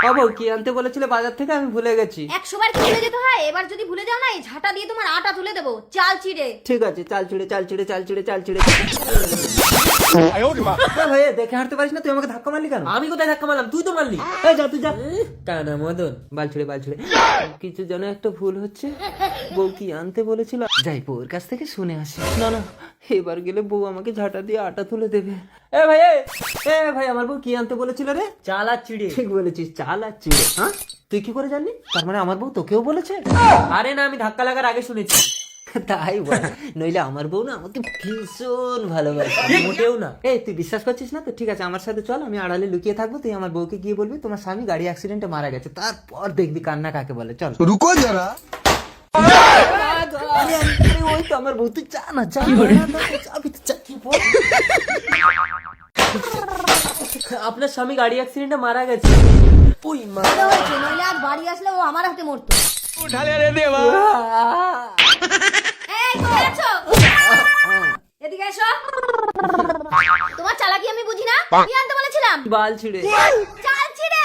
বাবু কি আনতে বলেছিলে বাজার থেকে? আমি ভুলে গেছি। 100 বার কি ভুলে যেতে হয়? এবার যদি ভুলে যাও না, এই ঝাঁটা দিয়ে তোমার আটা তুলে দেবো, চাল চিড়ে। ঠিক আছে, চাল চিড়ে চাল চিড়ে চাল চিড়ে চাল চিড়ে। ভাই দেখে হাঁটতে পারিস না? তুই আমাকে ধাক্কা মারলি কেন? আমি কোথায় ধাক্কা মারলাম? তুই তো মারলি। এই যা তুই যা। কানা মদন। বাল ছিড়ে বাল ছিড়ে। কিছু যেন একটা ভুল হচ্ছে। বউ কি আনতে বলেছিল? যাই বউর কাছ থেকে শুনে আসি। না না, এবার গেলে বউ আমাকে ঝাঁটা দিয়ে আটা তুলে দেবে। এ ভাই ভাই, আমার বউ কি আনতে বলেছিল রে? চাল আর চিড়ে। ঠিক বলেছিস, চাল আর চিড়ে। হ্যাঁ, তুই কি করে জানলি? তার মানে আমার বউ তোকেও বলেছে? আরে না, আমি ধাক্কা লাগার আগে শুনেছি। তাই বল, নইলে আমার বউ না আমাকে ভীষণ ভালোবাসে। মোটেও না। এই তুই বিশ্বাস করছিস না তো? ঠিক আছে, আমার সাথে চল, আমি আড়ালে লুকিয়ে থাকবো। তুই আমার বউকে গিয়ে বলবি তোমার স্বামী গাড়ি অ্যাক্সিডেন্টে মারা গেছে, তারপর দেখবি কান্না কাকে বলে। চল। रुको जरा। ওই তো আমার বউ, তুই যা না, যা যাবি তো, যা। আপনার স্বামী গাড়ি অ্যাক্সিডেন্টে মারা গেছে। ওই মা। ভালো হয়েছে, নইলে আজ বাড়ি আসলে ও আমার হাতে মরতো। এই কোথায় আছো? এদিকে এসো। তোমার চালাকি আমি বুঝি না। কি আনতে বলেছিলাম? বাল ছিড়ে। চাল চিড়ে।